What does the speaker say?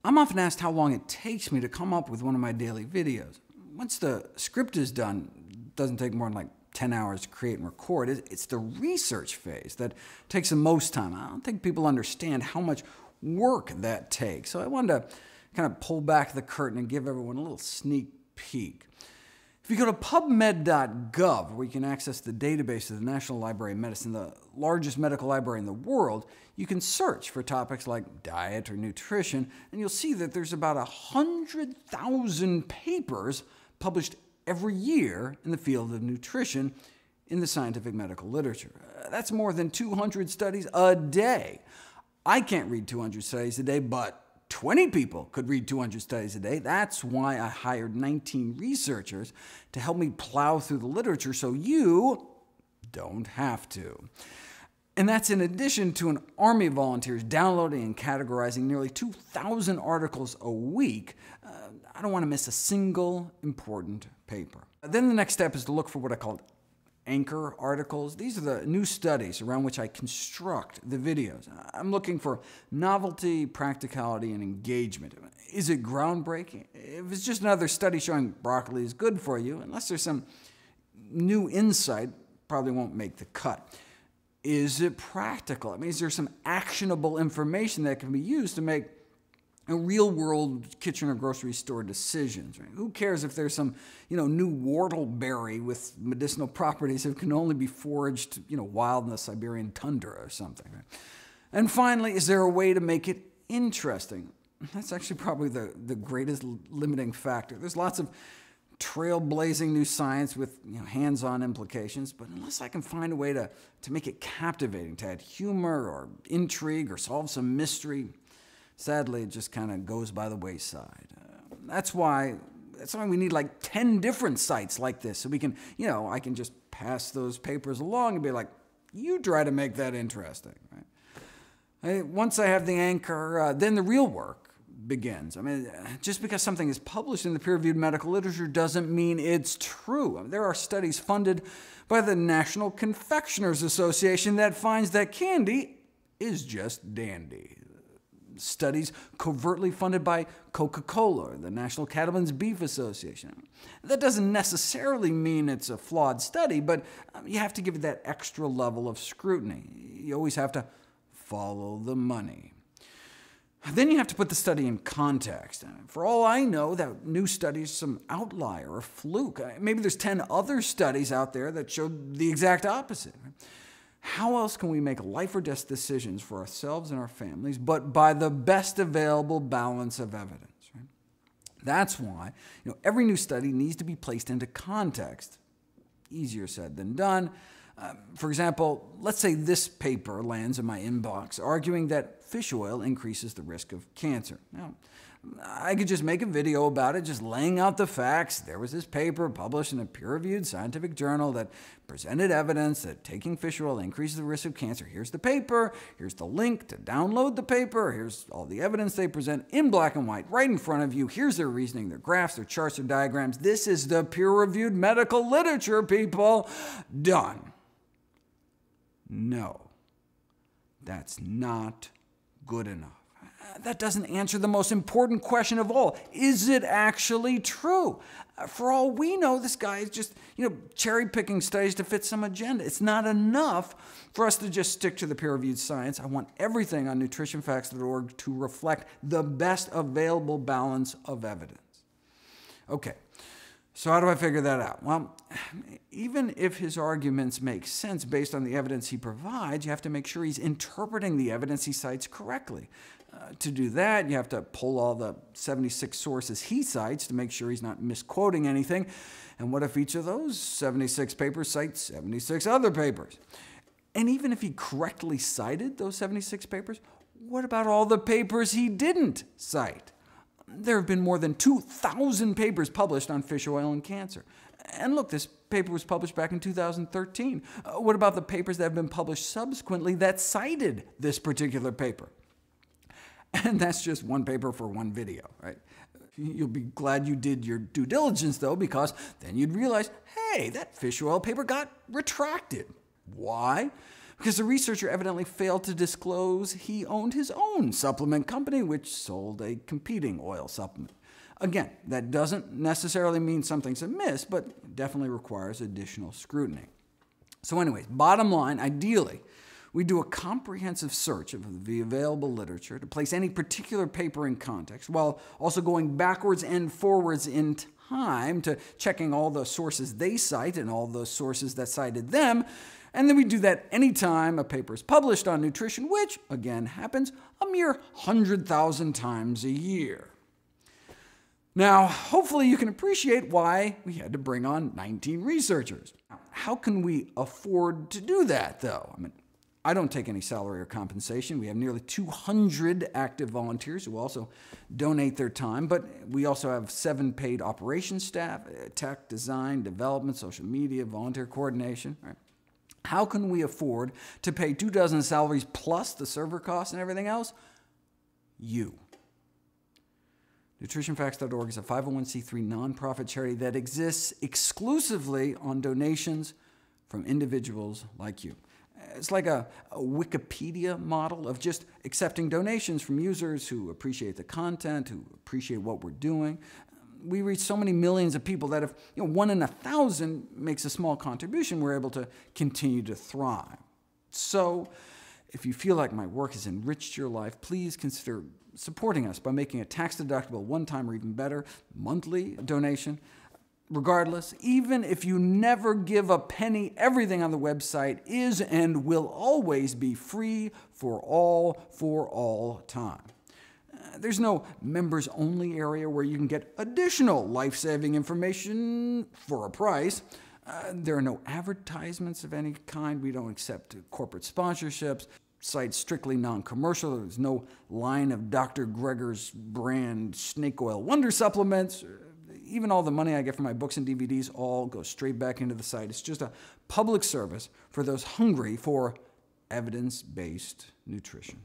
I'm often asked how long it takes me to come up with one of my daily videos. Once the script is done, it doesn't take more than like 10 hours to create and record. It's the research phase that takes the most time. I don't think people understand how much work that takes. So I wanted to kind of pull back the curtain and give everyone a little sneak peek. If you go to pubmed.gov, where you can access the database of the National Library of Medicine, the largest medical library in the world, you can search for topics like diet or nutrition, and you'll see that there's about 100,000 papers published every year in the field of nutrition in the scientific medical literature. That's more than 200 studies a day. I can't read 200 studies a day, but 20 people could read 200 studies a day. That's why I hired 19 researchers to help me plow through the literature so you don't have to. And that's in addition to an army of volunteers downloading and categorizing nearly 2,000 articles a week. I don't want to miss a single important paper. Then the next step is to look for what I call anchor articles. These are the new studies around which I construct the videos. I'm looking for novelty, practicality, and engagement. Is it groundbreaking? If it's just another study showing broccoli is good for you, unless there's some new insight, probably won't make the cut. Is it practical? I mean, is there some actionable information that can be used to make real-world kitchen or grocery store decisions? Right? Who cares if there's some new whortleberry with medicinal properties that can only be foraged wild in the Siberian tundra or something? Right? And finally, is there a way to make it interesting? That's actually probably the greatest limiting factor. There's lots of trailblazing new science with hands-on implications, but unless I can find a way to make it captivating, to add humor or intrigue or solve some mystery, sadly, it just kind of goes by the wayside. That's why we need like 10 different sites like this, so we can, I can just pass those papers along and be like, you try to make that interesting. Right? Once I have the anchor, then the real work begins. I mean, just because something is published in the peer-reviewed medical literature doesn't mean it's true. I mean, there are studies funded by the National Confectioners Association that finds that candy is just dandy. Studies covertly funded by Coca-Cola or the National Cattlemen's Beef Association. That doesn't necessarily mean it's a flawed study, but you have to give it that extra level of scrutiny. You always have to follow the money. Then you have to put the study in context. For all I know, that new study is some outlier or fluke. Maybe there's 10 other studies out there that show the exact opposite. How else can we make life or death decisions for ourselves and our families, but by the best available balance of evidence? Right? That's why every new study needs to be placed into context. Easier said than done. For example, let's say this paper lands in my inbox arguing that fish oil increases the risk of cancer. Now, I could just make a video about it, just laying out the facts. There was this paper published in a peer-reviewed scientific journal that presented evidence that taking fish oil increases the risk of cancer. Here's the paper, here's the link to download the paper, here's all the evidence they present in black and white right in front of you. Here's their reasoning, their graphs, their charts, their diagrams. This is the peer-reviewed medical literature, people. Done. No, that's not good enough. That doesn't answer the most important question of all. Is it actually true? For all we know, this guy is just cherry-picking studies to fit some agenda. It's not enough for us to just stick to the peer-reviewed science. I want everything on NutritionFacts.org to reflect the best available balance of evidence. Okay. So how do I figure that out? Well, even if his arguments make sense based on the evidence he provides, you have to make sure he's interpreting the evidence he cites correctly. To do that, you have to pull all the 76 sources he cites to make sure he's not misquoting anything. And what if each of those 76 papers cites 76 other papers? And even if he correctly cited those 76 papers, what about all the papers he didn't cite? There have been more than 2,000 papers published on fish oil and cancer. And look, this paper was published back in 2013. What about the papers that have been published subsequently that cited this particular paper? And that's just one paper for one video, right? You'll be glad you did your due diligence, though, because then you'd realize, hey, that fish oil paper got retracted. Why? because the researcher evidently failed to disclose he owned his own supplement company, which sold a competing oil supplement. Again, that doesn't necessarily mean something's amiss, but definitely requires additional scrutiny. So anyways, bottom line, ideally, we do a comprehensive search of the available literature to place any particular paper in context, while also going backwards and forwards in time to checking all the sources they cite and all the sources that cited them. And then we do that anytime a paper is published on nutrition, which, again, happens a mere 100,000 times a year. Now, hopefully you can appreciate why we had to bring on 19 researchers. How can we afford to do that, though? I don't take any salary or compensation. We have nearly 200 active volunteers who also donate their time, but we also have 7 paid operations staff, tech, design, development, social media, volunteer coordination. Right? How can we afford to pay 24 salaries plus the server costs and everything else? You. NutritionFacts.org is a 501c3 nonprofit charity that exists exclusively on donations from individuals like you. It's like a Wikipedia model of just accepting donations from users who appreciate the content, who appreciate what we're doing. We reach so many millions of people that if 1 in 1,000 makes a small contribution, we're able to continue to thrive. So if you feel like my work has enriched your life, please consider supporting us by making a tax-deductible, one-time or even better, monthly donation. Regardless, even if you never give a penny, everything on the website is and will always be free for all time. There's no members-only area where you can get additional life-saving information for a price. There are no advertisements of any kind. We don't accept corporate sponsorships. Site's strictly non-commercial. There's no line of Dr. Greger's brand snake oil wonder supplements. Even all the money I get from my books and DVDs all goes straight back into the site. It's just a public service for those hungry for evidence-based nutrition.